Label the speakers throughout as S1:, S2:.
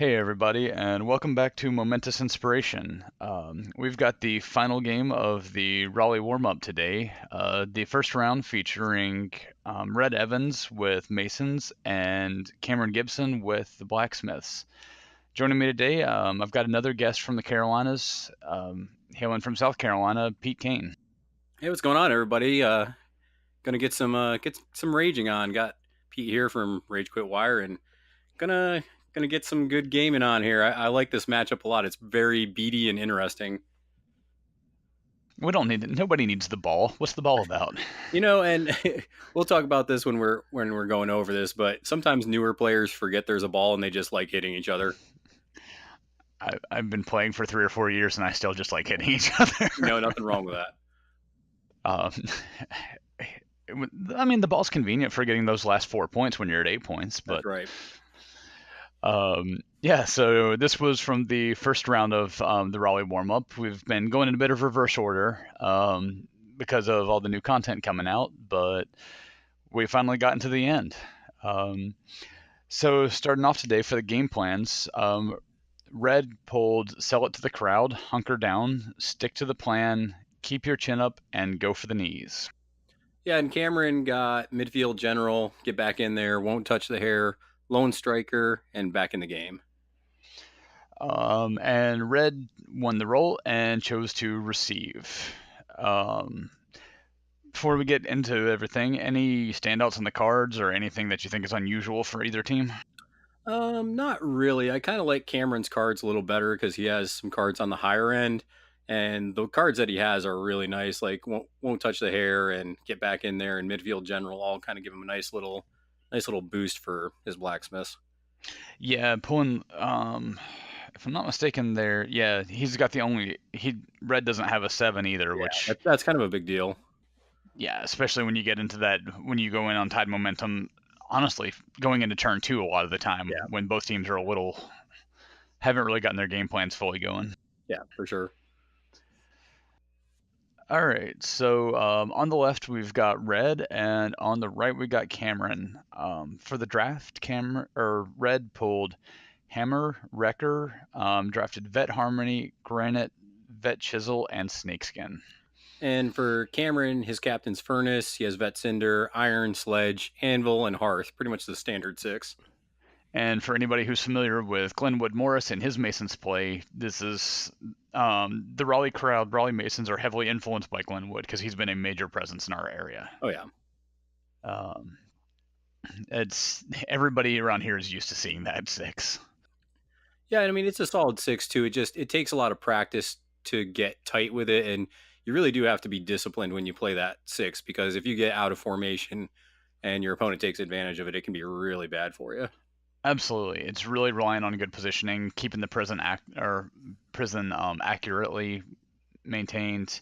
S1: Hey everybody, and welcome back to Momentous Inspiration. We've got the final game of the Raleigh Warm-Up today. The first round featuring Red Evans with Masons and Cameron Gibson with the Blacksmiths. Joining me today, I've got another guest from the Carolinas, hailing from South Carolina, Pete Kane.
S2: Hey, what's going on, everybody? Gonna get some raging on. Got Pete here from Rage Quit Wire, and gonna get some good gaming on here. I like this matchup a lot. It's very beady and interesting.
S1: We don't need nobody needs the ball. What's the ball about?
S2: And we'll talk about this when we're going over this. But sometimes newer players forget there's a ball and they just like hitting each other.
S1: I've been playing for 3 or 4 years, and I still just like hitting each other.
S2: Nothing wrong with that.
S1: Um, I mean, the ball's convenient for getting those last 4 points when you're at 8 points,
S2: That's
S1: but
S2: right.
S1: yeah. So this was from the first round of the Raleigh warm-up. We've been going in a bit of reverse order because of all the new content coming out, but we finally got into the end. So starting off today for the game plans, Red pulled sell it to the crowd, hunker down, stick to the plan, keep your chin up, and go for the knees.
S2: Yeah, and Cameron got midfield general, get back in there, won't touch the hair, lone striker, and back in the game.
S1: And Red won the roll and chose to receive. Before we get into everything, any standouts on the cards or anything that you think is unusual for either team?
S2: Not really. I kind of like Cameron's cards a little better because he has some cards on the higher end, and the cards that he has are really nice. Like won't touch the hair and get back in there, and midfield general all kind of give him a nice little boost for his blacksmiths.
S1: Yeah, pulling. If I'm not mistaken, there. Yeah, he's got the only. Red doesn't have a 7 either,
S2: Yeah,
S1: which
S2: that's kind of a big deal.
S1: yeah, especially when you get into that when you go in on tied momentum. Honestly, going into turn 2 a lot of the time
S2: Yeah,
S1: when both teams are a little haven't really gotten their game plans fully going.
S2: yeah, for sure.
S1: All right, so on the left we've got Red, and on the right we got Cameron. For the draft, Red pulled Hammer, Wrecker, drafted Vet Harmony, Granite, Vet Chisel, and Snakeskin.
S2: And for Cameron, his captain's furnace. He has vet cinder, iron, sledge, anvil, and hearth. Pretty much the standard six.
S1: And for anybody who's familiar with Glenwood Morris and his Masons play, this is the Raleigh crowd. Raleigh Masons are heavily influenced by Glenwood because he's been a major presence in our area.
S2: Oh yeah.
S1: Um, it's everybody around here is used to seeing that 6.
S2: Yeah, I mean it's a solid six too. It takes a lot of practice to get tight with it, and you really do have to be disciplined when you play that six because if you get out of formation and your opponent takes advantage of it, it can be really bad for you.
S1: Absolutely, it's really relying on good positioning, keeping the prison accurately maintained,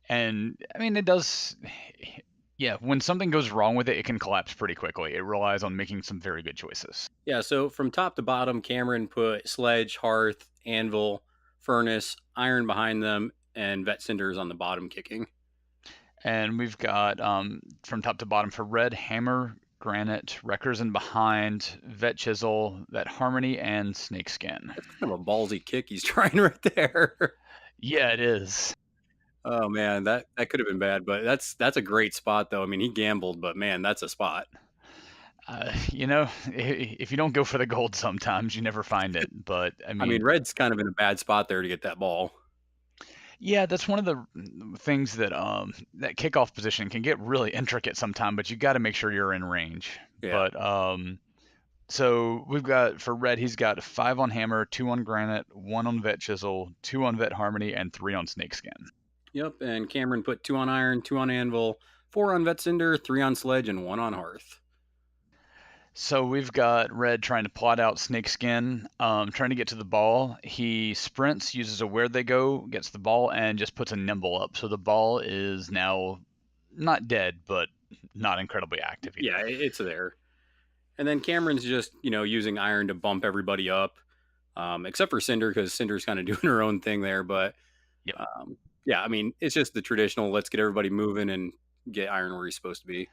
S1: and I mean it does. Yeah, when something goes wrong with it, it can collapse pretty quickly. It relies on making some very good choices.
S2: Yeah, so from top to bottom, Cameron put sledge, hearth, anvil, furnace, iron behind them, and vet cinders on the bottom kicking.
S1: And we've got from top to bottom for Red, Hammer, Granite, Wreckers in behind, Vet Chisel, Vet Harmony, and Snakeskin.
S2: That's kind of a ballsy kick he's trying right there.
S1: Yeah, it is.
S2: Oh man, that could have been bad, but that's a great spot though. I mean, he gambled, but man, that's a spot.
S1: If you don't go for the gold sometimes, you never find it. But I
S2: I mean,
S1: mean,
S2: Red's kind of in a bad spot there to get that ball.
S1: yeah, that's one of the things that kickoff position can get really intricate sometimes, but you got to make sure you're in range.
S2: Yeah.
S1: But so we've got for Red, he's got 5 on Hammer, 2 on Granite, 1 on Vet Chisel, 2 on Vet Harmony, and 3 on Snakeskin.
S2: Yep. And Cameron put 2 on iron, 2 on anvil, 4 on vet cinder, 3 on sledge, and 1 on hearth.
S1: So we've got Red trying to plot out Snakeskin, trying to get to the ball. He sprints, uses a where they go, gets the ball, and just puts a nimble up. So the ball is now not dead, but not incredibly active either.
S2: Yeah, it's there. And then Cameron's just using iron to bump everybody up, except for Cinder because Cinder's kind of doing her own thing there. But
S1: Yep.
S2: yeah, I mean it's just the traditional. Let's get everybody moving and get iron where he's supposed to be.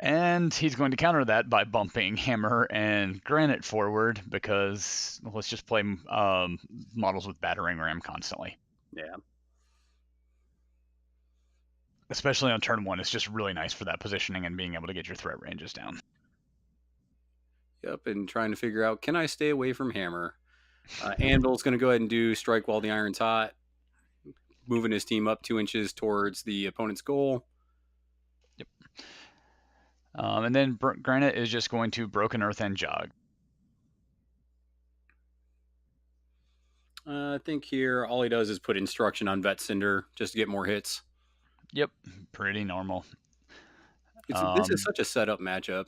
S1: And he's going to counter that by bumping Hammer and Granite forward because let's just play models with battering ram constantly.
S2: Yeah.
S1: Especially on turn 1, it's just really nice for that positioning and being able to get your threat ranges down.
S2: Yep, and trying to figure out, can I stay away from Hammer? Anvil's going to go ahead and do strike while the iron's hot, moving his team up 2 inches towards the opponent's goal.
S1: Yep. And then Granite is just going to Broken Earth and jog.
S2: I think here all he does is put instruction on Vet Cinder just to get more hits.
S1: Yep, pretty normal.
S2: This is such a setup matchup.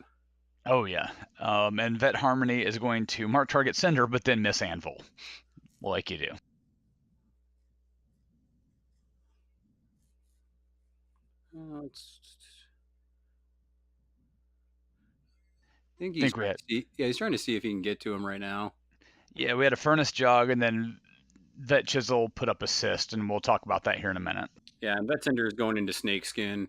S1: Oh yeah, and Vet Harmony is going to mark target Cinder, but then miss Anvil, like you do.
S2: I think he's trying to see, he's trying to see if he can get to him right now.
S1: Yeah, we had a Furnace Jog, and then Vet Chisel put up Assist, and we'll talk about that here in a minute.
S2: Yeah, and Vet Cinder is going into Snakeskin,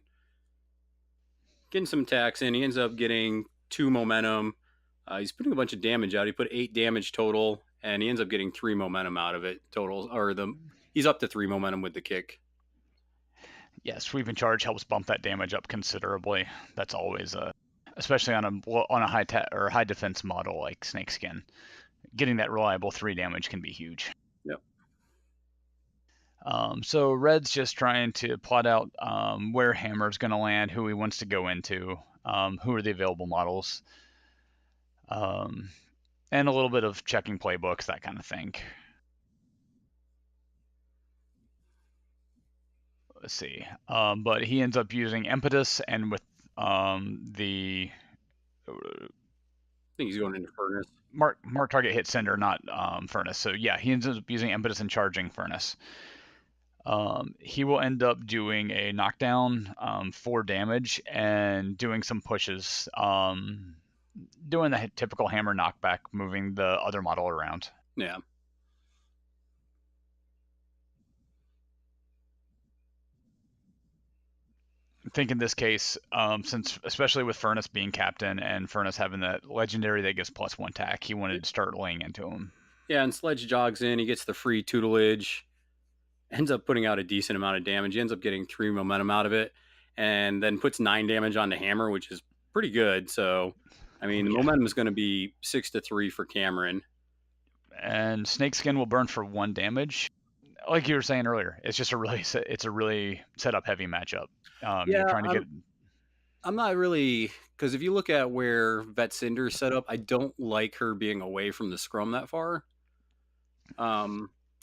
S2: getting some attacks in. He ends up getting 2 momentum. He's putting a bunch of damage out. He put 8 damage total, and he ends up getting 3 momentum out of it total. He's up to 3 momentum with the kick.
S1: Yeah, Sweep and Charge helps bump that damage up considerably. That's always especially on a high defense model like Snakeskin. Getting that reliable 3 damage can be huge.
S2: Yep.
S1: So Red's just trying to plot out where Hammer's going to land, who he wants to go into, who are the available models, and a little bit of checking playbooks, that kind of thing. Let's see. But he ends up using Impetus, and with the
S2: I think he's going into Furnace.
S1: Mark target hit Cinder, not Furnace. So yeah, he ends up using Impetus and charging Furnace. He will end up doing a knockdown, 4 damage, and doing some pushes, doing the typical Hammer knockback, moving the other model around.
S2: Yeah.
S1: I think in this case, since especially with Furnace being captain and Furnace having that legendary that gives +1 attack, he wanted to start laying into him.
S2: Yeah, and Sledge jogs in. He gets the free tutelage, ends up putting out a decent amount of damage. He ends up getting 3 momentum out of it, and then puts 9 damage on the Hammer, which is pretty good. So, I mean, the momentum is going to be 6-3 for Cameron.
S1: And Snakeskin will burn for 1 damage. Like you were saying earlier, it's just a really setup heavy matchup. You're trying to get.
S2: I'm not really, because if you look at where Vet Cinder's set up, I don't like her being away from the scrum that far.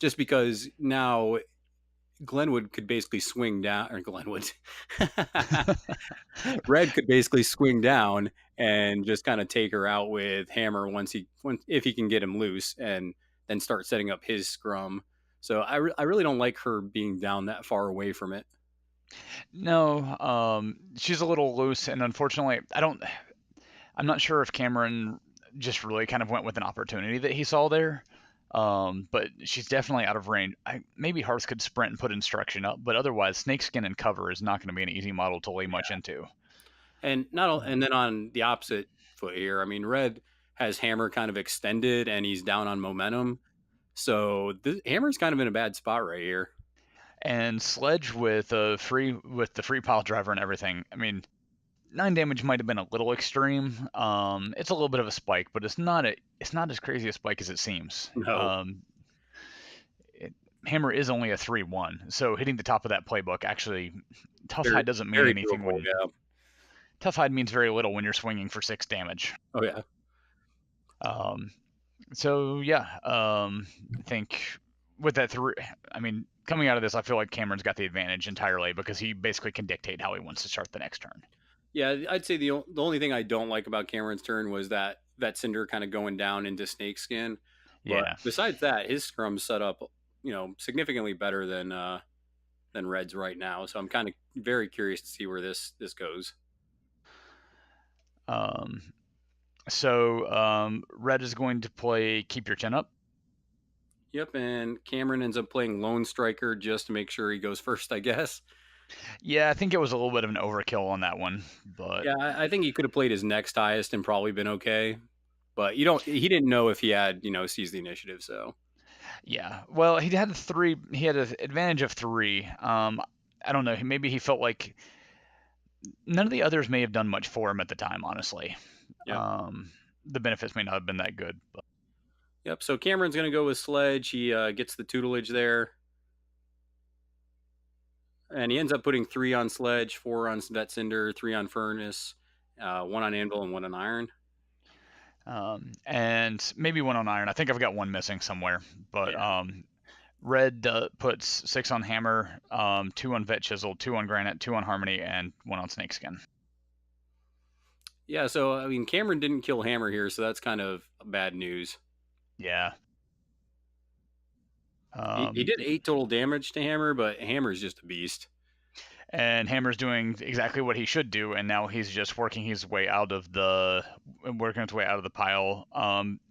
S2: Just because now Glenwood could basically swing down, or Glenwood, Red could basically swing down and just kind of take her out with Hammer if he can get him loose, and then start setting up his scrum. So I really don't like her being down that far away from it.
S1: No, she's a little loose, and unfortunately, I'm not sure if Cameron just really kind of went with an opportunity that he saw there. But she's definitely out of range. Maybe Hearth could sprint and put instruction up, but otherwise, Snakeskin and cover is not going to be an easy model to lay much into.
S2: And then on the opposite foot here, I mean, Red has Hammer kind of extended, and he's down on momentum. So Hammer's kind of in a bad spot right here.
S1: And Sledge with the free pile driver and everything. I mean, 9 damage might have been a little extreme. It's a little bit of a spike, but it's not as crazy a spike as it seems.
S2: No.
S1: Hammer is only a 3-1, so hitting the top of that playbook actually, Tough Hide doesn't mean anything. Tough Hide means very little when you're swinging for 6 damage.
S2: Oh yeah.
S1: So yeah, I think with that coming out of this, I feel like Cameron's got the advantage entirely because he basically can dictate how he wants to start the next turn.
S2: Yeah, I'd say the only thing I don't like about Cameron's turn was that Cinder kind of going down into Snakeskin.
S1: Yeah.
S2: But besides that, his scrum's set up, significantly better than Red's right now. So I'm kind of very curious to see where this goes.
S1: So Red is going to play Keep Your Chin Up.
S2: Yep, and Cameron ends up playing Lone Striker just to make sure he goes first, I guess.
S1: Yeah, I think it was a little bit of an overkill on that one, but
S2: Yeah, I think he could have played his next highest and probably been okay. But you don't. He didn't know if he had seized the initiative. So
S1: yeah. Well, he had three. He had an advantage of three. I don't know. Maybe he felt like none of the others may have done much for him at the time. Honestly,
S2: yep,
S1: um, the benefits may not have been that good. But
S2: yep. So Cameron's gonna go with Sledge. He gets the tutelage there, and he ends up putting 3 on Sledge, 4 on Vet Cinder, 3 on Furnace, 1 on Anvil, and 1 on Iron.
S1: and maybe one on iron. I think I've got one missing somewhere. But
S2: Yeah.
S1: red puts 6 on hammer, 2 on vet chisel, 2 on granite, 2 on harmony, and 1 on snakeskin.
S2: Yeah, so I mean, Cameron didn't kill Hammer here, so that's kind of bad news.
S1: Yeah.
S2: He did 8 total damage to Hammer, but Hammer's just a beast.
S1: And Hammer's doing exactly what he should do, and now he's just working his way out of the pile.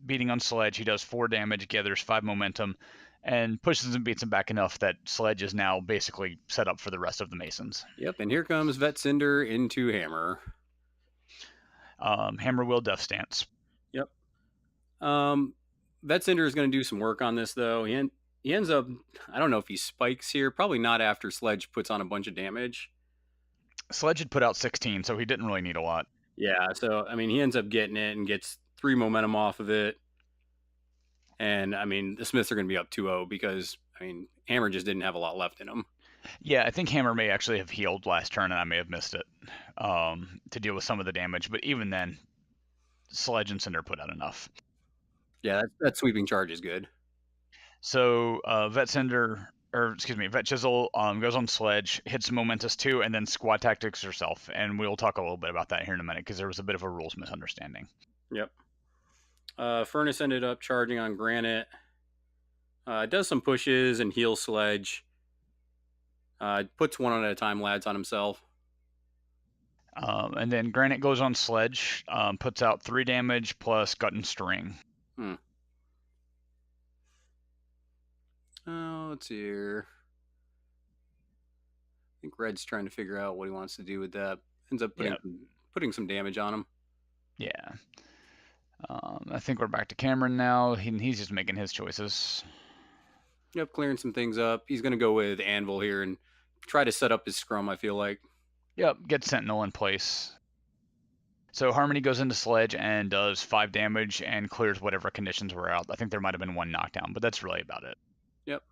S1: Beating on Sledge, he does 4 damage, gathers 5 momentum, and pushes and beats him back enough that Sledge is now basically set up for the rest of the Masons.
S2: Yep, and here comes Vet Cinder into Hammer.
S1: Hammer will death stance.
S2: Yep. Vet Cinder is going to do some work on this though. He ends up, I don't know if he spikes here. Probably not after Sledge puts on a bunch of damage.
S1: Sledge had put out 16, so he didn't really need a lot.
S2: Yeah, so I mean, he ends up getting it and gets 3 momentum off of it. And I mean, the Smiths are going to be up 2-0 because I mean, Hammer just didn't have a lot left in him.
S1: Yeah, I think Hammer may actually have healed last turn, and I may have missed it to deal with some of the damage. But even then, Sledge and Cinder put out enough.
S2: Yeah, that sweeping charge is good.
S1: So Vet Chisel goes on Sledge, hits Momentous 2, and then Squad Tactics herself. And we'll talk a little bit about that here in a minute because there was a bit of a rules misunderstanding.
S2: Yep. Furnace ended up charging on Granite. Does some pushes and heals Sledge. Puts 1 at a time lads on himself.
S1: And then Granite goes on Sledge, puts out 3 damage plus Gut and String.
S2: Let's see here. I think Red's trying to figure out what he wants to do with that. Ends up putting some damage on him.
S1: Yeah. I think we're back to Cameron now. He's just making his choices.
S2: Yep, clearing some things up. He's going to go with Anvil here and try to set up his scrum, I feel like.
S1: Yep, get Sentinel in place. So Harmony goes into Sledge and does 5 damage and clears whatever conditions were out. I think there might have been 1 knockdown, but that's really about it.
S2: Yep.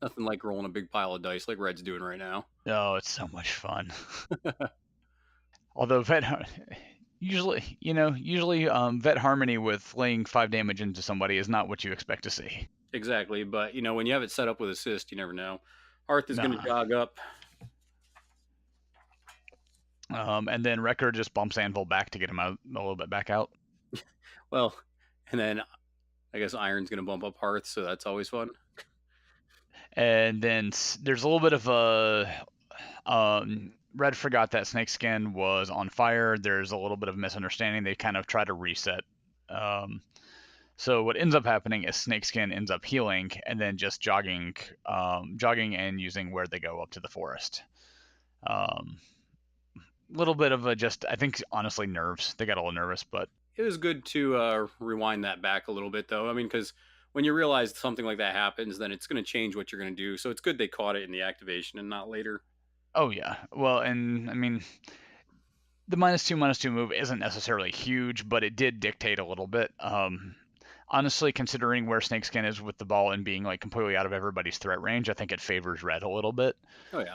S2: Nothing like rolling a big pile of dice like Red's doing right now.
S1: Oh, it's so much fun. Although usually Vet Harmony with laying 5 damage into somebody is not what you expect to see.
S2: Exactly, but when you have it set up with assist, you never know. Hearth is going to jog up.
S1: And then Wrecker just bumps Anvil back to get him out a little bit back out.
S2: Well, and then I guess Iron's going to bump up Hearth, so that's always fun.
S1: And then there's a little bit of a Red forgot that Snakeskin was on fire. There's a little bit of misunderstanding. They kind of try to reset. So what ends up happening is Snakeskin ends up healing and then just jogging and using where they go up to the forest. Little bit of I think honestly nerves. They got a little nervous, but
S2: it was good to rewind that back a little bit, though. I mean, because when you realize something like that happens, then it's going to change what you're going to do. So it's good they caught it in the activation and not later.
S1: Oh yeah, well, and I mean, the -2/-2 move isn't necessarily huge, but it did dictate a little bit. Honestly, considering where Snakeskin is with the ball and being like completely out of everybody's threat range, I think it favors Red a little bit.
S2: Oh yeah.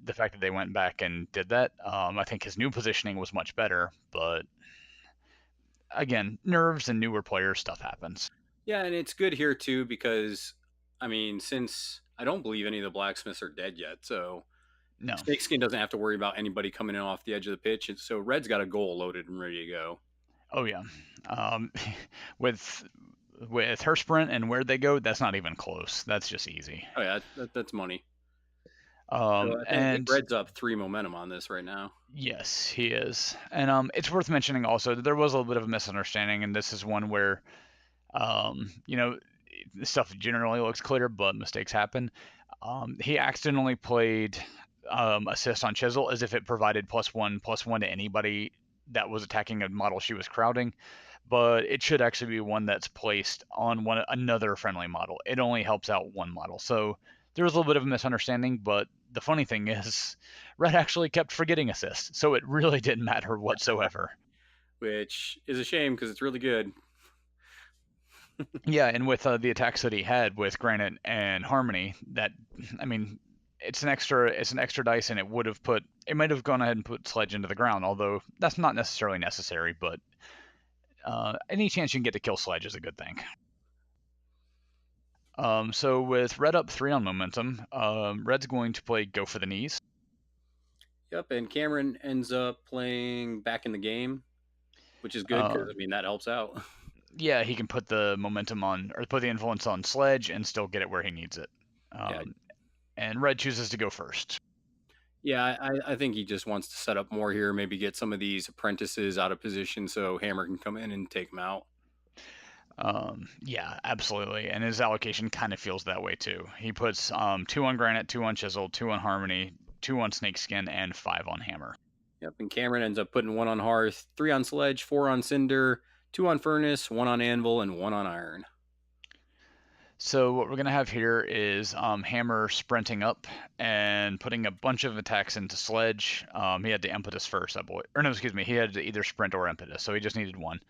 S1: The fact that they went back and did that, I think his new positioning was much better. But again, nerves and newer players, stuff happens.
S2: Yeah, and it's good here too because, I mean, since I don't believe any of the Blacksmiths are dead yet, so
S1: no,
S2: Snakeskin doesn't have to worry about anybody coming in off the edge of the pitch, and so Red's got a goal loaded and ready to go.
S1: Oh yeah, with her sprint and where they go, that's not even close. That's just easy.
S2: Oh yeah, that's money.
S1: So
S2: I think Red's up 3 momentum on this right now.
S1: Yes, he is. And it's worth mentioning also that there was a little bit of a misunderstanding, and this is one where, the stuff generally looks clear, but mistakes happen. He accidentally played assist on Chisel as if it provided +1/+1 to anybody that was attacking a model she was crowding, but it should actually be one that's placed on another friendly model. It only helps out one model. So there was a little bit of a misunderstanding, but the funny thing is, Red actually kept forgetting assist, so it really didn't matter whatsoever.
S2: Which is a shame because it's really good.
S1: Yeah, and with the attacks that he had with Granite and Harmony, that, I mean, it's an extra dice, and it might have gone ahead and put Sledge into the ground, although that's not necessarily necessary, but any chance you can get to kill Sledge is a good thing. So with Red up 3 on momentum, Red's going to play Go for the Knees.
S2: Yep, and Cameron ends up playing back in the game, which is good because, I mean, that helps out.
S1: Yeah, he can put the momentum on, or put the influence on Sledge and still get it where he needs it. And Red chooses to go first.
S2: Yeah, I think he just wants to set up more here, maybe get some of these apprentices out of position so Hammer can come in and take them out.
S1: Yeah, absolutely. And his allocation kind of feels that way too. He puts 2 on Granite, 2 on Chisel, 2 on Harmony, 2 on Snakeskin, and 5 on Hammer.
S2: Yep, and Cameron ends up putting 1 on Hearth, 3 on Sledge, 4 on Cinder, 2 on Furnace, 1 on Anvil, and 1 on Iron.
S1: So what we're going to have here is Hammer sprinting up and putting a bunch of attacks into Sledge. He had the Impetus first, he had to either sprint or Impetus, so he just needed 1.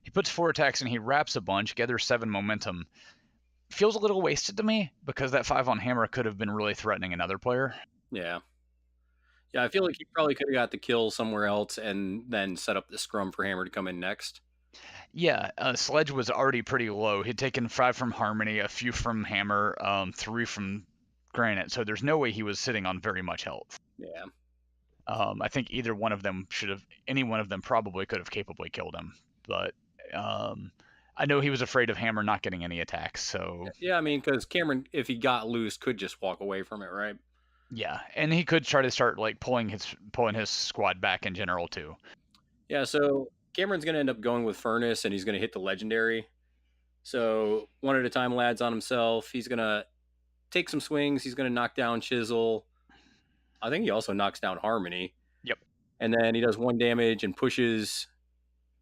S1: He puts 4 attacks and he wraps a bunch, gathers 7 momentum. Feels a little wasted to me because that 5 on Hammer could have been really threatening another player.
S2: Yeah. Yeah, I feel like he probably could have got the kill somewhere else and then set up the scrum for Hammer to come in next.
S1: Yeah, Sledge was already pretty low. He'd taken 5 from Harmony, a few from Hammer, 3 from Granite, so there's no way he was sitting on very much health.
S2: Yeah.
S1: I think any one of them probably could have capably killed him, but I know he was afraid of Hammer not getting any attacks, so...
S2: Yeah, I mean, because Cameron, if he got loose, could just walk away from it, right?
S1: Yeah, and he could try to start, like, pulling his squad back in general, too.
S2: Yeah, so Cameron's going to end up going with Furnace, and he's going to hit the Legendary. So, 1 at a time, lads, on himself. He's going to take some swings. He's going to knock down Chisel. I think he also knocks down Harmony.
S1: Yep.
S2: And then he does 1 damage and pushes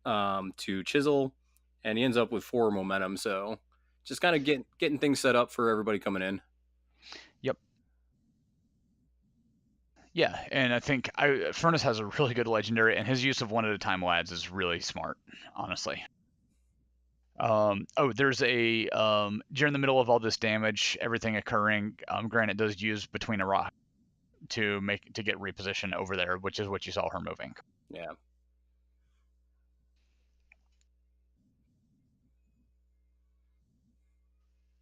S2: to Chisel, and he ends up with 4 momentum. So, just kind of getting things set up for everybody coming in.
S1: Yep. Yeah, and I think Furnace has a really good Legendary, and his use of 1 at a time lads is really smart, honestly. There's a during the middle of all this damage, everything occurring, Granite does use Between a Rock to get reposition over there, which is what you saw her moving.
S2: Yeah.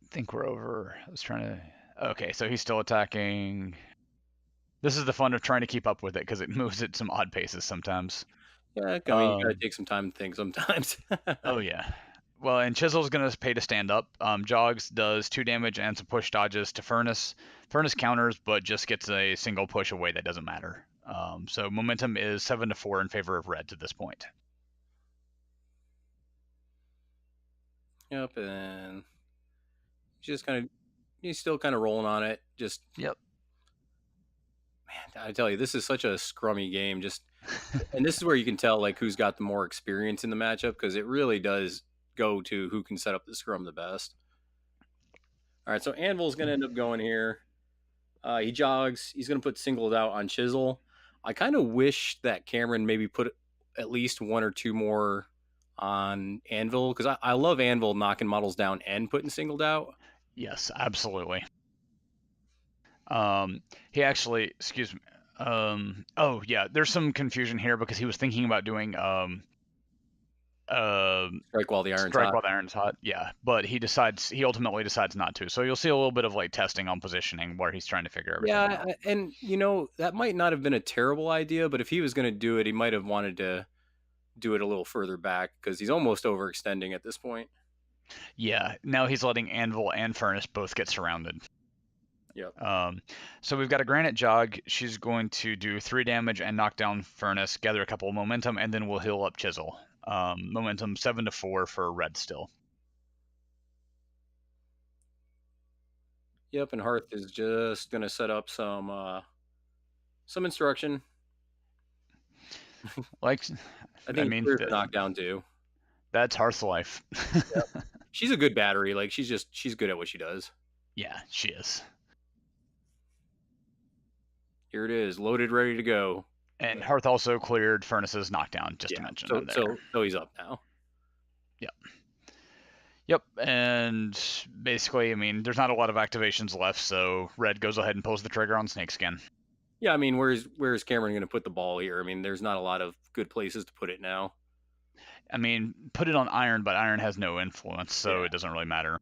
S1: I think we're over. I was trying to... Okay, so he's still attacking. This is the fun of trying to keep up with it because it moves at some odd paces sometimes.
S2: Yeah, I mean, you gotta take some time to think sometimes.
S1: Oh, yeah. Well, and Chisel's going to pay to stand up. Jogs does 2 damage and some push dodges to Furnace. Furnace counters, but just gets a single push away that doesn't matter. So momentum is 7-4 in favor of Red to this point.
S2: Yep, and he's still kind of rolling on it. Just
S1: yep.
S2: Man, I tell you, this is such a scrummy game. And this is where you can tell like who's got the more experience in the matchup because it really does go to who can set up the scrum the best. All right, so Anvil's going to end up going here. He jogs. He's going to put Singled Out on Chisel. I kind of wish that Cameron maybe put at least 1 or 2 more on Anvil because I love Anvil knocking models down and putting Singled Out.
S1: Yes, absolutely. He actually, excuse me. Oh yeah, there's some confusion here because he was thinking about doing
S2: Strike while the
S1: iron's hot. Yeah, but he ultimately decides not to. So you'll see a little bit of like testing on positioning where he's trying to figure everything out.
S2: Yeah, and that might not have been a terrible idea, but if he was going to do it, he might have wanted to do it a little further back because he's almost overextending at this point.
S1: Yeah, now he's letting Anvil and Furnace both get surrounded.
S2: Yep.
S1: So we've got a Granite Jog. She's going to do 3 damage and knock down Furnace, gather a couple of momentum, and then we'll heal up Chisel. Momentum 7-4 for Red still.
S2: Yep, and Hearth is just gonna set up some instruction.
S1: Like,
S2: I
S1: I
S2: think
S1: mean,
S2: clears the knockdown too.
S1: that's Hearth's life.
S2: Yep. She's a good battery. Like she's good at what she does.
S1: Yeah, she is.
S2: Here it is, loaded, ready to go.
S1: And Hearth also cleared Furnace's knockdown, just to
S2: Yeah.
S1: mention
S2: So
S1: him there.
S2: so he's up now.
S1: Yep. Yep, and basically, I mean, there's not a lot of activations left, so Red goes ahead and pulls the trigger on Snakeskin.
S2: Yeah, I mean, where's Cameron going to put the ball here? I mean, there's not a lot of good places to put it now.
S1: I mean, put it on Iron, but Iron has no influence, so it doesn't really matter.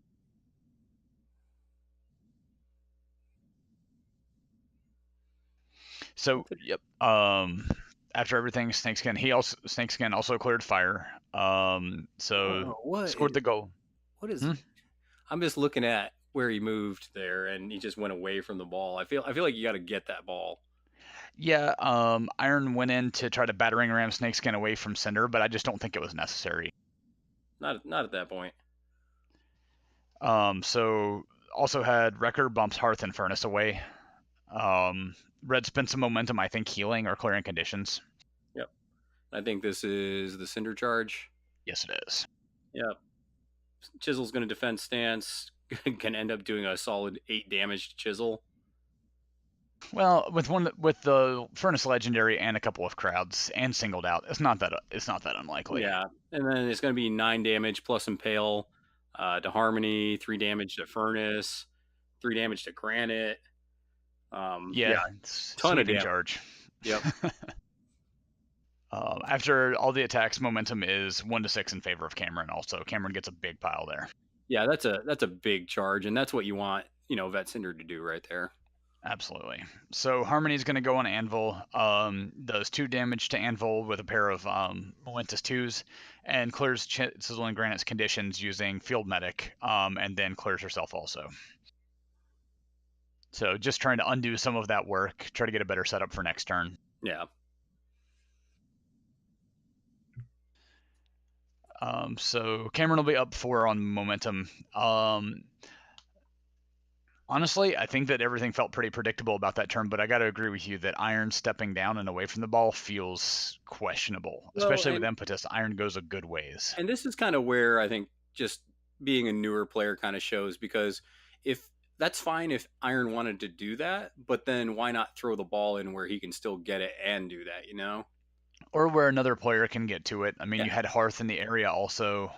S1: So, yep. After everything, Snakeskin also cleared fire. Scored the goal.
S2: What is? I'm just looking at where he moved there, and he just went away from the ball. I feel like you got to get that ball.
S1: Yeah, Iron went in to try to battering ram Snakeskin away from Cinder, but I just don't think it was necessary.
S2: Not at that point.
S1: So also had Wrecker bumps Hearth and Furnace away. Red spent some momentum, I think, healing or clearing conditions.
S2: Yep. I think this is the Cinder charge.
S1: Yes, it is.
S2: Yep. Chisel's going to defend stance. Can end up doing a solid 8 damage to Chisel.
S1: Well, with the Furnace Legendary and a couple of crowds and singled out, it's not that unlikely.
S2: Yeah, and then it's going to be 9 damage plus Impale to Harmony, 3 damage to Furnace, 3 damage to Granite.
S1: Yeah,
S2: ton of damage.
S1: Charge.
S2: Yep.
S1: After all the attacks, momentum is 1-6 in favor of Cameron. Also, Cameron gets a big pile there.
S2: Yeah, that's a big charge, and that's what you want, Vet Cinder to do right there.
S1: Absolutely. So Harmony's going to go on Anvil, does 2 damage to Anvil with a pair of Momentous 2s, and clears Chisel and Granite's conditions using Field Medic, and then clears herself also. So just trying to undo some of that work, try to get a better setup for next turn.
S2: Yeah.
S1: So Cameron will be up 4 on momentum. Honestly, I think that everything felt pretty predictable about that turn, but I got to agree with you that Iron stepping down and away from the ball feels questionable, especially with Impetus. Iron goes a good ways.
S2: And this is kind of where I think just being a newer player kind of shows, because if that's fine if Iron wanted to do that, but then why not throw the ball in where he can still get it and do that,
S1: Or where another player can get to it. I mean, you had Hearth in the area also.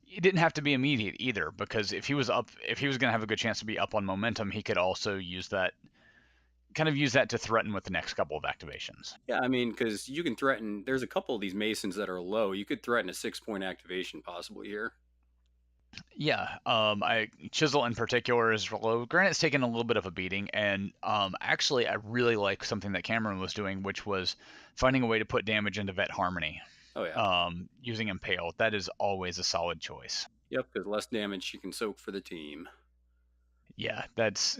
S1: It didn't have to be immediate either, because if he was going to have a good chance to be up on momentum, he could also use that to threaten with the next couple of activations.
S2: Yeah, I mean, because you can threaten. There's a couple of these Masons that are low. You could threaten a 6-point activation possibly here.
S1: Yeah, Chisel in particular is low. Granite's taken a little bit of a beating, and actually, I really like something that Cameron was doing, which was finding a way to put damage into Vet Harmony.
S2: Oh yeah.
S1: Using Impale, that is always a solid choice.
S2: Yep, because less damage she can soak for the team.
S1: Yeah, that's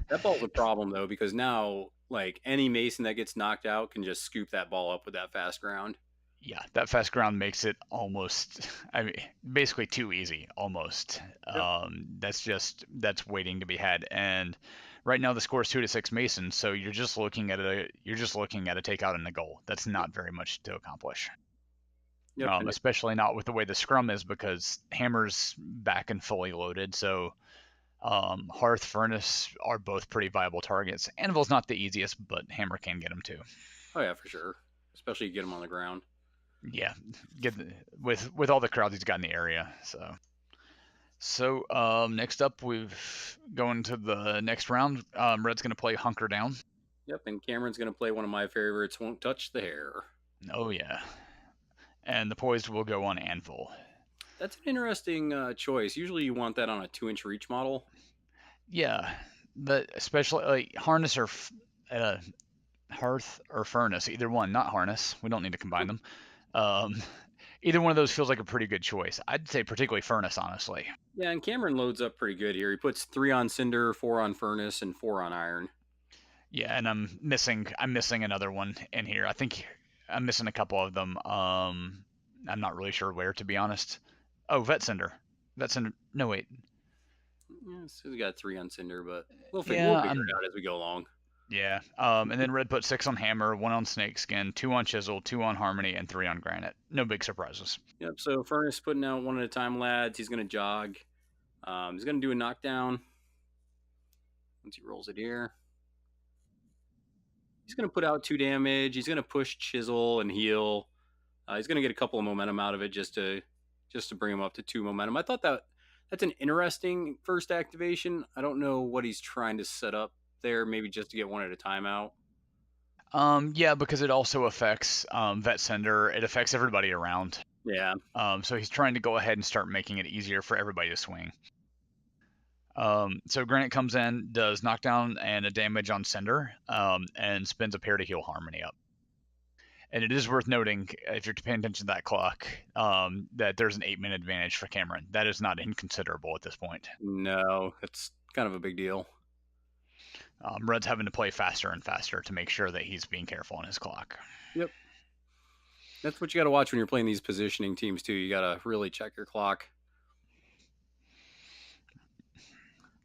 S2: that ball's a problem though, because now like any Mason that gets knocked out can just scoop that ball up with that fast ground.
S1: Yeah, that fast ground makes it almost, basically too easy, almost. Yep. That's waiting to be had. And right now the score is 2-6 Mason, so you're just looking at a takeout and a goal. That's not very much to accomplish. Yep. Especially not with the way the scrum is, because Hammer's back and fully loaded. So Hearth, Furnace are both pretty viable targets. Anvil's not the easiest, but Hammer can get him too.
S2: Oh yeah, for sure. Especially get him on the ground.
S1: Yeah, with all the crowds he's got in the area. So next up, we've going to the next round. Red's going to play Hunker Down.
S2: Yep, and Cameron's going to play one of my favorites, Won't Touch the Hair.
S1: Oh yeah, and the Poised will go on Anvil.
S2: That's an interesting choice. Usually you want that on a 2-inch reach model.
S1: Yeah, but especially like Harness or Hearth or Furnace, either one, not Harness. We don't need to combine them. Either one of those feels like a pretty good choice. I'd say particularly Furnace, honestly.
S2: Yeah, and Cameron loads up pretty good here. He puts 3 on Cinder, 4 on Furnace, and 4 on Iron.
S1: Yeah, and I'm missing another one in here. I think I'm missing a couple of them. I'm not really sure where, to be honest. Oh, Vet Cinder. No, wait.
S2: Yeah, so we got 3 on Cinder, but we'll
S1: Yeah,
S2: figure it out as we go along.
S1: yeah. And then red put 6 on Hammer, 1 on Snakeskin, 2 on Chisel, 2 on Harmony, and 3 on Granite. No big surprises.
S2: Yep. So Furnace putting out one at a time, lads. He's gonna jog. He's gonna do a knockdown once he rolls it here. He's gonna put out 2 damage. He's gonna push Chisel and heal. He's gonna get a couple of momentum out of it just to bring him up to 2 momentum. I thought that's an interesting first activation. I don't know what he's trying to set up there. Maybe just to get 1 at a time out.
S1: Yeah, because it also affects Vet Sender. It affects everybody around.
S2: Yeah.
S1: So he's trying to go ahead and start making it easier for everybody to swing. So Granite comes in, does knockdown and a damage on Cinder, and spins a pair to heal Harmony up. And it is worth noting, if you're paying attention to that clock, that there's an 8-minute advantage for Cameron. That is not inconsiderable at this point.
S2: No, it's kind of a big deal.
S1: Red's having to play faster and faster to make sure that he's being careful on his clock.
S2: Yep. That's what you got to watch when you're playing these positioning teams, too. You got to really check your clock. I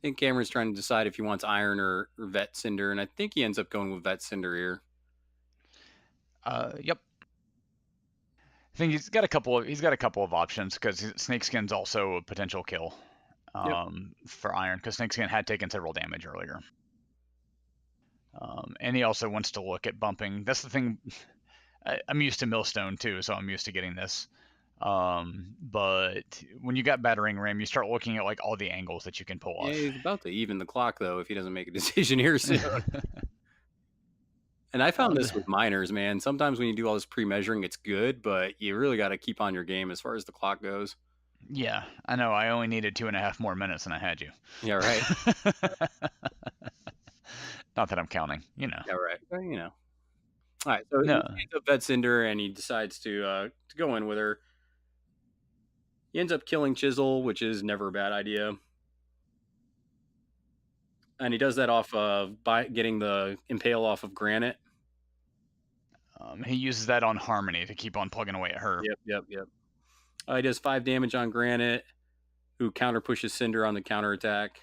S2: think Cameron's trying to decide if he wants Iron or Vet Cinder, and I think he ends up going with Vet Cinder here.
S1: Yep. I think he's got a couple of options because Snakeskin's also a potential kill for Iron because Snakeskin had taken several damage earlier. And he also wants to look at bumping. That's the thing. I'm used to Millstone too, so I'm used to getting this. But when you got Battering Ram, you start looking at like all the angles that you can pull off.
S2: Yeah, he's about to even the clock though if he doesn't make a decision here soon. And I found this with minors, man. Sometimes when you do all this pre-measuring, it's good, but you really got to keep on your game as far as the clock goes.
S1: Yeah, I know. I only needed 2.5 more minutes than I had you.
S2: Yeah, right.
S1: Not that I'm counting, you know.
S2: Yeah, right. Well, you know. All right, so he ends up Vet Cinder, and he decides to go in with her. He ends up killing Chisel, which is never a bad idea. And he does that off of by getting the Impale off of Granite.
S1: He uses that on Harmony to keep on plugging away at her.
S2: Yep. He does 5 damage on Granite, who counter pushes Cinder on the counterattack.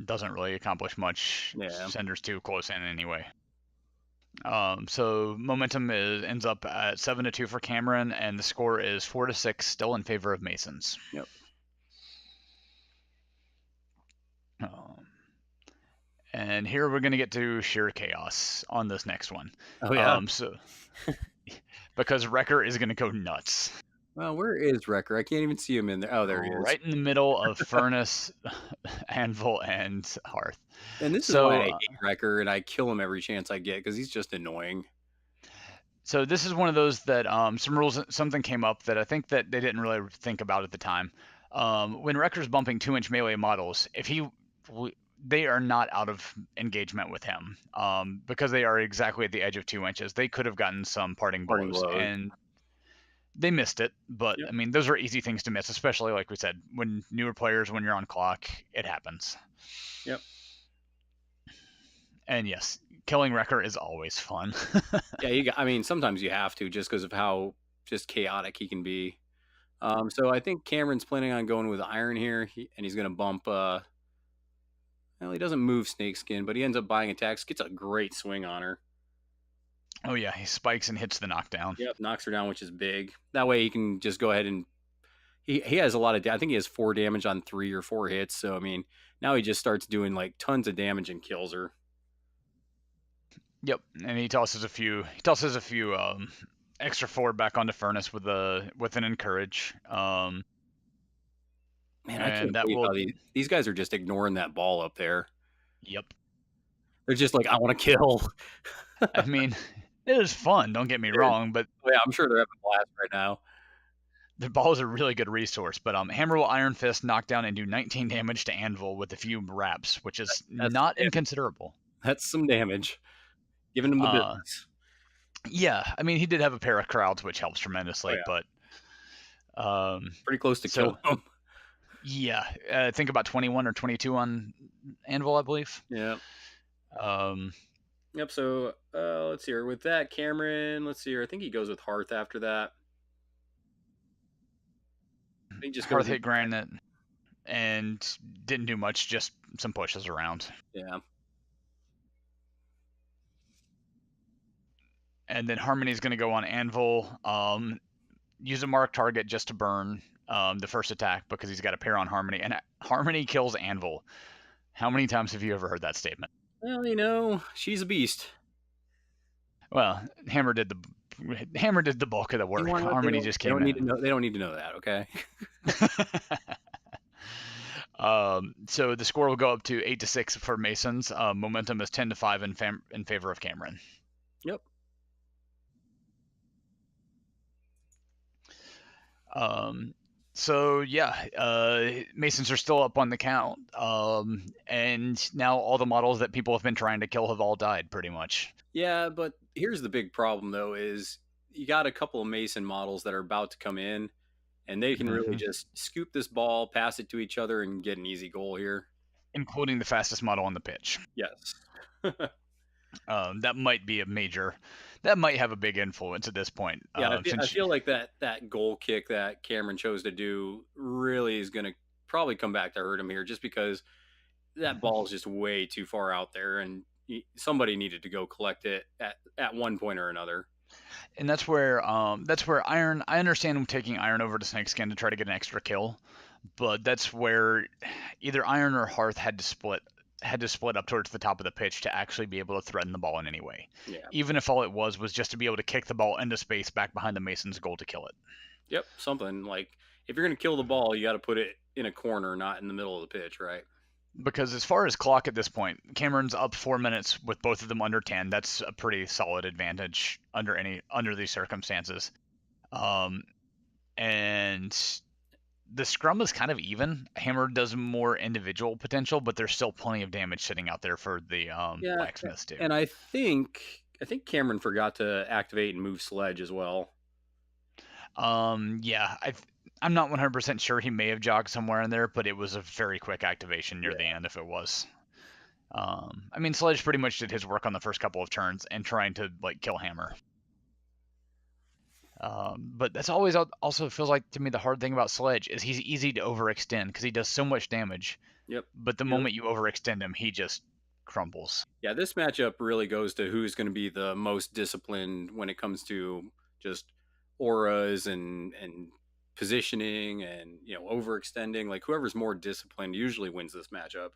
S1: Doesn't really accomplish much.
S2: Yeah.
S1: Cinder's too close in anyway. So momentum ends up at 7-2 for Cameron, and the score is 4-6, still in favor of Masons.
S2: Yep.
S1: And here we're going to get to sheer chaos on this next one.
S2: Oh, yeah.
S1: Because Wrecker is going to go nuts.
S2: Well, where is Wrecker? I can't even see him in there. Oh, there he is.
S1: Right in the middle of Furnace, Anvil, and Hearth.
S2: And this is why I hate Wrecker, and I kill him every chance I get, because he's just annoying.
S1: So this is one of those that something came up that I think that they didn't really think about at the time. When Wrecker's bumping 2-inch melee models, they are not out of engagement with him because they are exactly at the edge of 2 inches. They could have gotten some parting blows, and they missed it. But, I mean, those are easy things to miss, especially, like we said, when newer players, when you're on clock, it happens.
S2: Yep.
S1: And, yes, killing Wrecker is always fun.
S2: Yeah, I mean, sometimes you have to just because of how just chaotic he can be. So I think Cameron's planning on going with Iron here, and he's going to bump... Well, he doesn't move Snakeskin, but he ends up buying attacks. Gets a great swing on her.
S1: Oh, yeah. He spikes and hits the knockdown.
S2: Yep, knocks her down, which is big. That way he can just go ahead and... He has a lot of... I think he has 4 damage on 3 or 4 hits. So, I mean, now he just starts doing, like, tons of damage and kills her.
S1: Yep, and he tosses a few extra forward back onto Furnace with an Encourage.
S2: Man, I can't believe how these guys are just ignoring that ball up there.
S1: Yep.
S2: They're just like, I want to kill.
S1: I mean, it is fun, don't get me wrong, but...
S2: Yeah, I'm sure they're having a blast right now.
S1: The ball is a really good resource, but Hammer will Iron Fist, knock down, and do 19 damage to Anvil with a few wraps, which is not inconsiderable.
S2: That's some damage. Giving him the business.
S1: Yeah, I mean, he did have a pair of crowds, which helps tremendously, but...
S2: pretty close to kill him.
S1: Yeah, I think about 21 or 22 on Anvil, I believe.
S2: Yeah. Yep, so let's see here. With that, Cameron, let's see here. I think he goes with Hearth after that.
S1: I think just Hearth hit Granite. and didn't do much, just some pushes around.
S2: Yeah.
S1: And then Harmony's going to go on Anvil, use a mark target just to burn the first attack because he's got a pair on Harmony, and Harmony kills Anvil. How many times have you ever heard that statement?
S2: Well, she's a beast.
S1: Well, Hammer did the bulk of the
S2: You
S1: work.
S2: want what?
S1: Harmony just
S2: They
S1: came
S2: don't need to
S1: in.
S2: know. They don't need to know that. Okay.
S1: So the score will go up to 8-6 for Masons. Momentum is 10-5 in favor of Cameron.
S2: Yep.
S1: So yeah, Masons are still up on the count, and now all the models that people have been trying to kill have all died, pretty much.
S2: Yeah, but here's the big problem though: is you got a couple of Mason models that are about to come in, and they can really just scoop this ball, pass it to each other, and get an easy goal here.
S1: Including the fastest model on the pitch.
S2: Yes.
S1: That might be a major. That might have a big influence at this point.
S2: Yeah, I feel like that goal kick that Cameron chose to do really is going to probably come back to hurt him here, just because that ball is just way too far out there, and somebody needed to go collect it at one point or another.
S1: And that's where Iron. I understand him taking Iron over to Snakeskin to try to get an extra kill, but that's where either Iron or Hearth had to split up towards the top of the pitch to actually be able to threaten the ball in any way.
S2: Yeah.
S1: Even if all it was just to be able to kick the ball into space back behind the Masons' goal to kill it.
S2: Yep, something like if you're going to kill the ball, you got to put it in a corner, not in the middle of the pitch, right?
S1: Because as far as clock at this point, Cameron's up 4 minutes with both of them under 10. That's a pretty solid advantage under these circumstances. And the scrum is kind of even. Hammer does more individual potential, but there's still plenty of damage sitting out there for the Blacksmiths too.
S2: And I think Cameron forgot to activate and move Sledge as well.
S1: Yeah, I'm not 100% sure. He may have jogged somewhere in there, but it was a very quick activation near the end if it was. I mean, Sledge pretty much did his work on the first couple of turns and trying to kill Hammer. But that's always also feels like to me the hard thing about Sledge is he's easy to overextend because he does so much damage.
S2: Yep.
S1: But the moment you overextend him, he just crumbles.
S2: Yeah, this matchup really goes to who's going to be the most disciplined when it comes to just auras and positioning and overextending. Like whoever's more disciplined usually wins this matchup.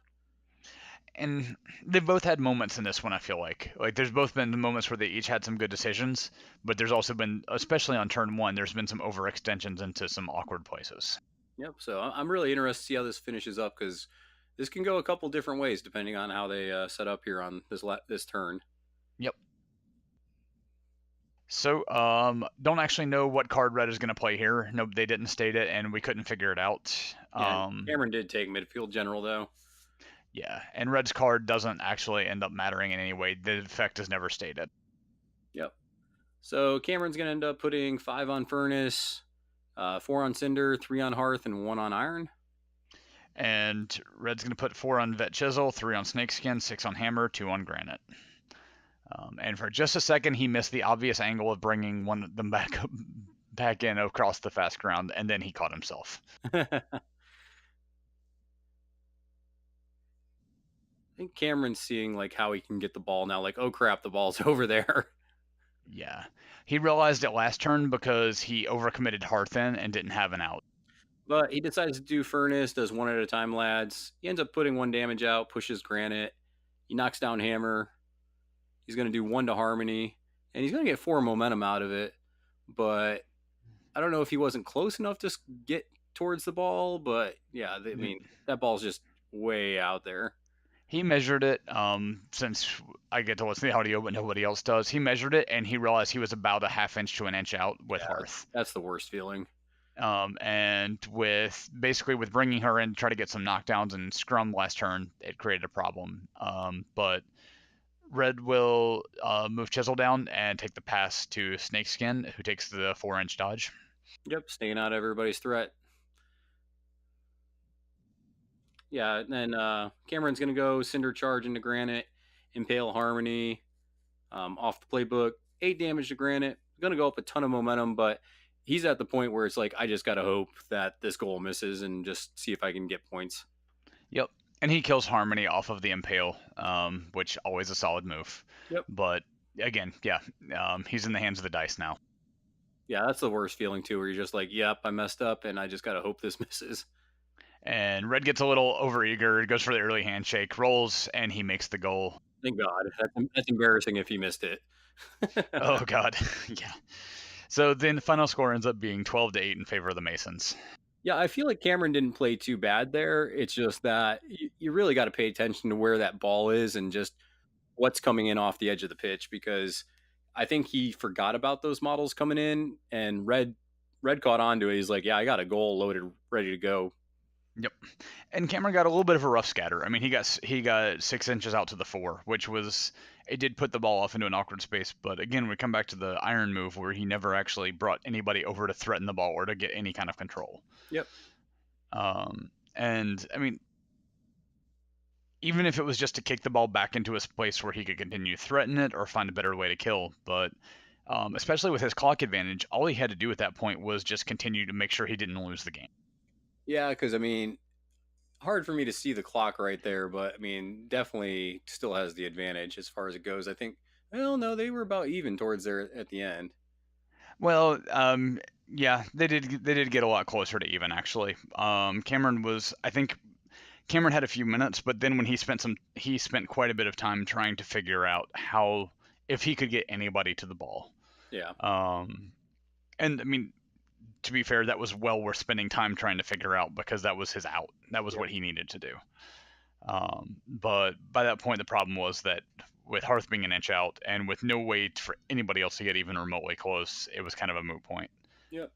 S1: And they've both had moments in this one. I feel like there's both been moments where they each had some good decisions, but there's also been, especially on turn one, there's been some overextensions into some awkward places.
S2: Yep. So I'm really interested to see how this finishes up because this can go a couple different ways depending on how they set up here on this turn.
S1: Yep. So, don't actually know what card Red is going to play here. No, they didn't state it, and we couldn't figure it out.
S2: Cameron did take midfield general though.
S1: Yeah, and Red's card doesn't actually end up mattering in any way. The effect is never stated.
S2: Yep. So Cameron's going to end up putting 5 on Furnace, 4 on Cinder, 3 on Hearth, and 1 on Iron.
S1: And Red's going to put 4 on Vet Chisel, 3 on Snakeskin, 6 on Hammer, 2 on Granite. And for just a second, he missed the obvious angle of bringing one of them back in across the fast ground, and then he caught himself.
S2: I think Cameron's seeing how he can get the ball now. Oh crap, the ball's over there.
S1: Yeah, he realized it last turn because he overcommitted Hearth in and didn't have an out.
S2: But he decides to do Furnace, does 1 at a time, lads. He ends up putting 1 damage out, pushes Granite. He knocks down Hammer. He's going to do 1 to Harmony, and he's going to get 4 momentum out of it. But I don't know if he wasn't close enough to get towards the ball. But yeah, I mean, that ball's just way out there.
S1: He measured it, since I get to listen to the audio, but nobody else does. He measured it, and he realized he was about a half inch to an inch out with Hearth.
S2: That's the worst feeling.
S1: And with bringing her in to try to get some knockdowns and scrum last turn, it created a problem. But Red will move Chisel down and take the pass to Snakeskin, who takes the 4-inch dodge.
S2: Yep, staying out of everybody's threat. Yeah, and then Cameron's going to go Cinder Charge into Granite, Impale Harmony, off the playbook. 8 damage to Granite. Going to go up a ton of momentum, but he's at the point where it's like I just got to hope that this goal misses and just see if I can get points.
S1: Yep. And he kills Harmony off of the Impale, which always a solid move.
S2: Yep.
S1: But again, yeah, he's in the hands of the dice now.
S2: Yeah, that's the worst feeling too, where you're just like, "Yep, I messed up, and I just got to hope this misses."
S1: And Red gets a little overeager, goes for the early handshake, rolls, and he makes the goal.
S2: Thank God. That's embarrassing if he missed it.
S1: Oh God, yeah. So then the final score ends up being 12-8 in favor of the Masons.
S2: Yeah, I feel like Cameron didn't play too bad there. It's just that you really got to pay attention to where that ball is and just what's coming in off the edge of the pitch, because I think he forgot about those models coming in, and Red caught on to it. He's like, "Yeah, I got a goal loaded, ready to go."
S1: Yep. And Cameron got a little bit of a rough scatter. I mean, he got 6 inches out to the 4, which was it did put the ball off into an awkward space. But again, we come back to the iron move where he never actually brought anybody over to threaten the ball or to get any kind of control.
S2: Yep.
S1: And I mean, even if it was just to kick the ball back into a place where he could continue to threaten it or find a better way to kill, but especially with his clock advantage, all he had to do at that point was just continue to make sure he didn't lose the game.
S2: Yeah, because I mean, hard for me to see the clock right there, but I mean, definitely still has the advantage as far as it goes. I think. Well, no, they were about even towards there at the end.
S1: Well, yeah, they did get a lot closer to even actually. I think Cameron had a few minutes, but then when he spent quite a bit of time trying to figure out how if he could get anybody to the ball.
S2: Yeah.
S1: And I mean, to be fair, that was well worth spending time trying to figure out because that was his out. That was
S2: Yep.
S1: what he needed to do. But by that point, the problem was that with Hearth being an inch out and with no way for anybody else to get even remotely close, it was kind of a moot point.
S2: Yep.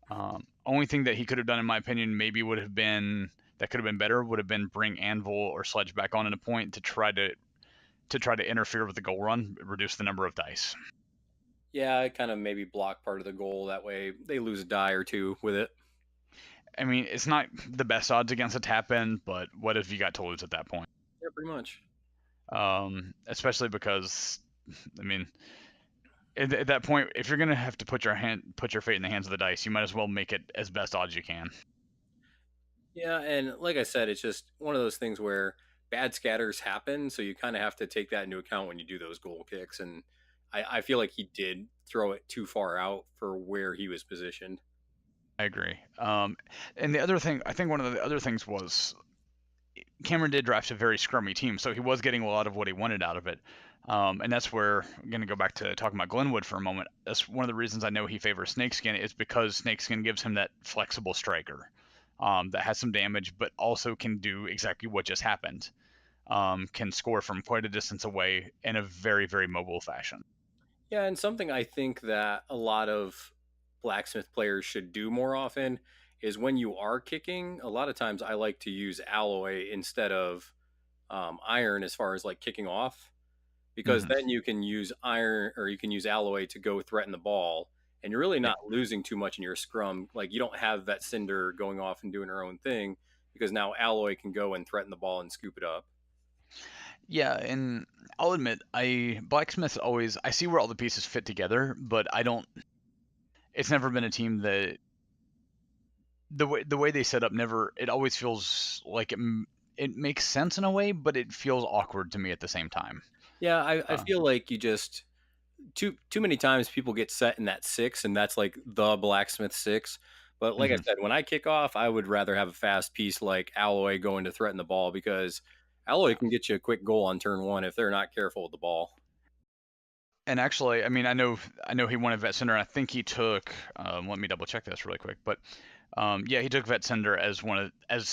S1: Only thing that he could have done, in my opinion, maybe would have been that could have been better would have been bring Anvil or Sledge back on at a point to try to interfere with the goal run, reduce the number of dice.
S2: Yeah, I kind of maybe block part of the goal. That way they lose a die or two with it.
S1: I mean, it's not the best odds against a tap in, but what have you got to lose at that point?
S2: Yeah, pretty much.
S1: Especially because, I mean, at that point, if you're gonna have to put your fate in the hands of the dice, you might as well make it as best odds you can.
S2: Yeah, and like I said, it's just one of those things where bad scatters happen, so you kind of have to take that into account when you do those goal kicks. And I feel like he did throw it too far out for where he was positioned.
S1: I agree. And the other thing, I think one of the other things was Cameron did draft a very scrummy team, so he was getting a lot of what he wanted out of it. And that's where I'm going to go back to talking about Glenwood for a moment. That's one of the reasons I know he favors Snakeskin is because Snakeskin gives him that flexible striker that has some damage, but also can do exactly what just happened. Can score from quite a distance away in a very, very mobile fashion.
S2: Yeah, and something I think that a lot of blacksmith players should do more often is when you are kicking. A lot of times I like to use alloy instead of iron as far as like kicking off, because
S1: Mm-hmm.
S2: then you can use iron or you can use alloy to go threaten the ball, and you're really
S1: Yeah.
S2: not losing too much in your scrum. Like you don't have that cinder going off and doing her own thing, because now alloy can go and threaten the ball and scoop it up.
S1: Yeah, and I'll admit, Blacksmiths always I see where all the pieces fit together, but I don't. It's never been a team that the way they set up never. It always feels like it makes sense in a way, but it feels awkward to me at the same time.
S2: Yeah, I
S1: Uh,
S2: feel like you just too many times people get set in that six, and that's like the blacksmith six. But like I
S1: mhm.
S2: said, when I kick off, I would rather have a fast piece like alloy going to threaten the ball, because alloy
S1: Yeah.
S2: can get you a quick goal on turn one if they're not careful with the ball.
S1: And actually, I mean, I know he wanted Vet Center. I think he took. Let me double check this really quick, but yeah, he took Vet Cinder as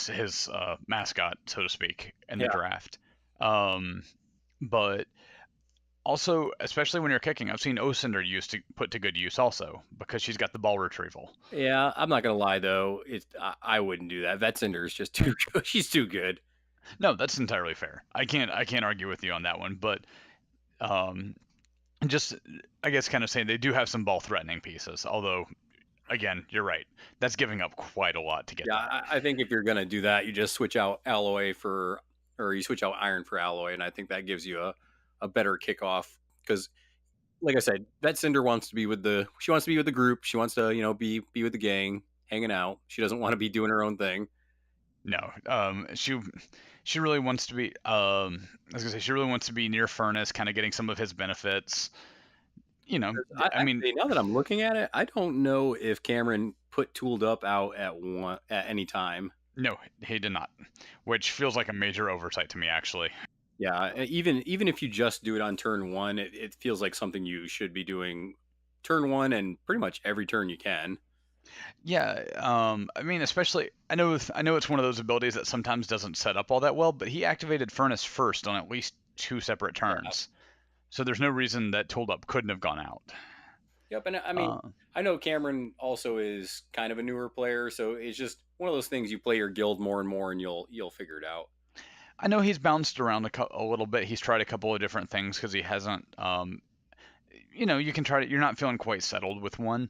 S1: his mascot, so to speak, in the
S2: Yeah,
S1: draft. Um, but also, especially when you're kicking, I've seen Cinder used to put to good use also because she's got the ball retrieval.
S2: yeah. I'm not gonna lie though, I wouldn't do that. Vetzinder is just too good. She's too good.
S1: No, that's entirely fair. I can't argue with you on that one, but um, just I guess kind of saying they do have some ball threatening pieces. Although, again, you're right. That's giving up quite a lot to get
S2: Yeah,
S1: that.
S2: I think if you're gonna do that, you just switch out alloy for, or you switch out iron for alloy, and I think that gives you a better kickoff, because like I said, that Cinder wants to be with the group. She wants to, be with the gang, hanging out. She doesn't want to be doing her own thing.
S1: No, she really wants to be. I was gonna say she really wants to be near Furnace, kind of getting some of his benefits. You know, I mean,
S2: Actually, now that I'm looking at it, I don't know if Cameron put Tooled Up out at any time.
S1: no, he did not, which feels like a major oversight to me, actually.
S2: Yeah, even if you just do it on turn one, it feels like something you should be doing turn one and pretty much every turn you can.
S1: Yeah, I mean, especially I know it's one of those abilities that sometimes doesn't set up all that well, but he activated Furnace first on at least two separate
S2: Yeah.
S1: turns, so there's no reason that Tooled Up couldn't have gone out.
S2: Yep, and I mean,
S1: Uh,
S2: I know Cameron also is kind of a newer player, so it's just one of those things you play your guild more and more, and you'll figure it out.
S1: I know he's bounced around a little bit. He's tried a couple of different things because he hasn't. You can try to. You're not feeling quite settled with one.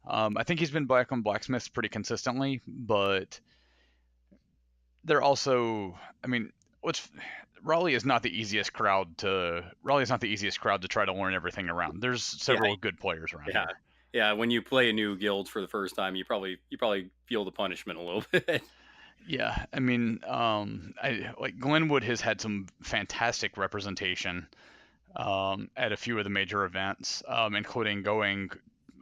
S1: I think he's been back on Blacksmiths pretty consistently, but they're also. I mean, what's Raleigh is not the easiest crowd to. Raleigh is not the easiest crowd to try to learn everything around. There's
S2: Yeah,
S1: several good players around
S2: yeah,
S1: here.
S2: yeah. When you play a new guild for the first time, you probably feel the punishment a little bit.
S1: Yeah, I mean, I like Glenwood has had some fantastic representation at a few of the major events, including going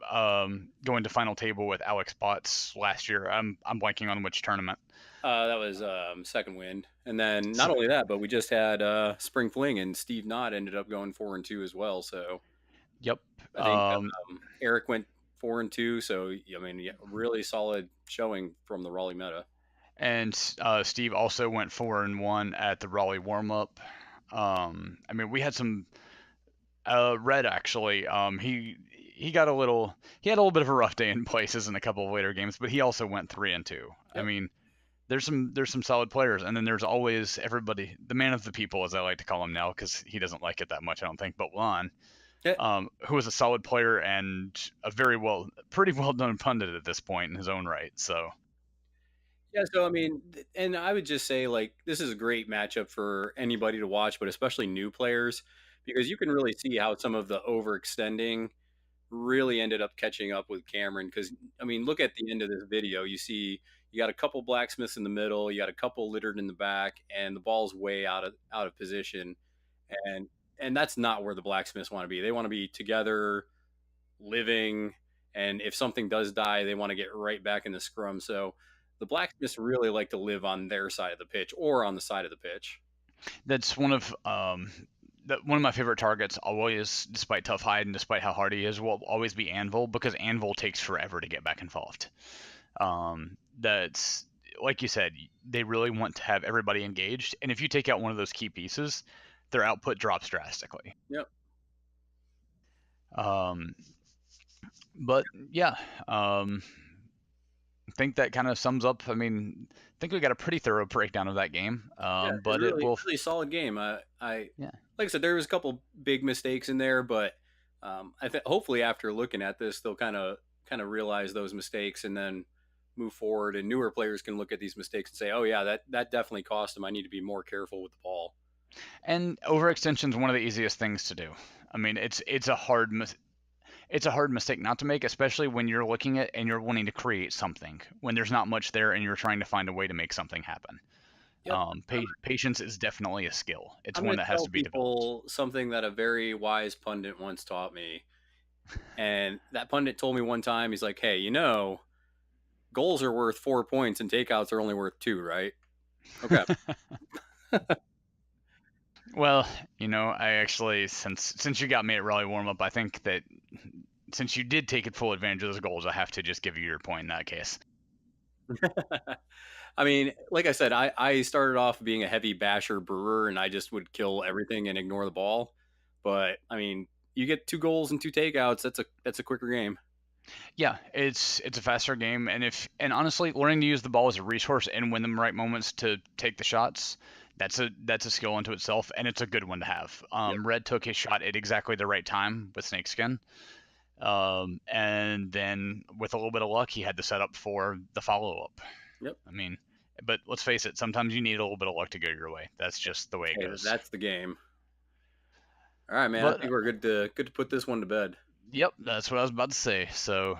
S1: to final table with Alex Potts last year. I'm blanking on which tournament.
S2: That was second wind, and then
S1: So,
S2: not only that, but we just had Spring Fling, and Steve Knott ended up going 4-2 as well. So
S1: yep.
S2: I think Eric went 4-2. So I mean, yeah, really solid showing from the Raleigh meta.
S1: And Steve also went 4-1 at the Raleigh Warm-Up. I mean, we had some Red actually. He got a little he had a little bit of a rough day in places in a couple of later games, but he also went 3-2. I
S2: Yep.
S1: mean, there's some solid players, and then there's always everybody, the man of the people, as I like to call him now, because he doesn't like it that much, I don't think. But Lon,
S2: Yeah.
S1: who is a solid player and a pretty well known pundit at this point in his own right. So
S2: Yeah, so I mean, and I would just say like this is a great matchup for anybody to watch, but especially new players, because you can really see how some of the overextending really ended up catching up with Cameron. Because I mean, look at the end of this video. You see, you got a couple blacksmiths in the middle, you got a couple littered in the back, and the ball's way out of position, and and that's not where the blacksmiths want to be. They want to be together, living, and if something does die, they want to get right back in the scrum. So the blacksmiths really like to live on their side of the pitch or on the side of the pitch.
S1: that's one of my favorite targets always, despite tough hide and despite how hard he is, will always be Anvil, because Anvil takes forever to get back involved. That's like you said, they really want to have everybody engaged, and if you take out one of those key pieces, their output drops drastically.
S2: Yep.
S1: Um, but yeah, I think that kind of sums up. I mean, I think we got a pretty thorough breakdown of that game.
S2: Yeah,
S1: But it
S2: really,
S1: will,
S2: really solid game. I
S1: yeah,
S2: like I said, there was a couple big mistakes in there, but I think hopefully after looking at this, they'll kind of realize those mistakes and then move forward. And newer players can look at these mistakes and say, "Oh yeah, that definitely cost them. I need to be more careful with the ball."
S1: and overextension is one of the easiest things to do. I mean, it's a hard mistake not to make, especially when you're looking at and you're wanting to create something when there's not much there and you're trying to find a way to make something happen.
S2: Yep.
S1: Patience is definitely a skill. It's
S2: I'm
S1: one
S2: going to
S1: that has
S2: tell
S1: to be developed.
S2: people something that a very wise pundit once taught me. And that pundit told me one time, he's like, "Hey, goals are worth 4 points and takeouts are only worth two, right?" Okay.
S1: Well, I actually, since you got me at Raleigh Warm-Up, I think that since you did take it full advantage of those goals, I have to just give you your point in that case.
S2: I mean, like I said, I started off being a heavy basher brewer and I just would kill everything and ignore the ball. But I mean, you get two goals and two takeouts, that's a quicker game.
S1: Yeah, it's a faster game, and honestly, learning to use the ball as a resource and win them right moments to take the shots, that's a skill unto itself, and it's a good one to have.
S2: Yep.
S1: Red took his shot at exactly the right time with Snakeskin, and then with a little bit of luck, he had the setup for the follow up.
S2: Yep.
S1: I mean, but let's face it, sometimes you need a little bit of luck to go your way. That's just the way it
S2: Hey,
S1: goes.
S2: that's the game. All right, man. I
S1: But
S2: think we're good to put this one to bed.
S1: yep, that's what I was about to say. So,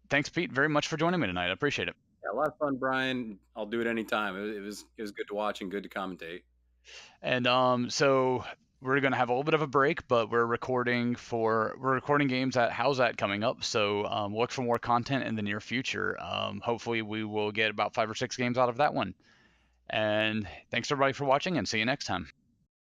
S1: thanks, Pete, very much for joining me tonight. I appreciate it.
S2: Yeah, a lot of fun, Brian. I'll do it anytime. It was good to watch and good to commentate.
S1: And so we're gonna have a little bit of a break, but we're recording games at Howzat coming up. So look for more content in the near future. Hopefully, we will get about 5 or 6 games out of that one. And thanks everybody for watching, and see you next time.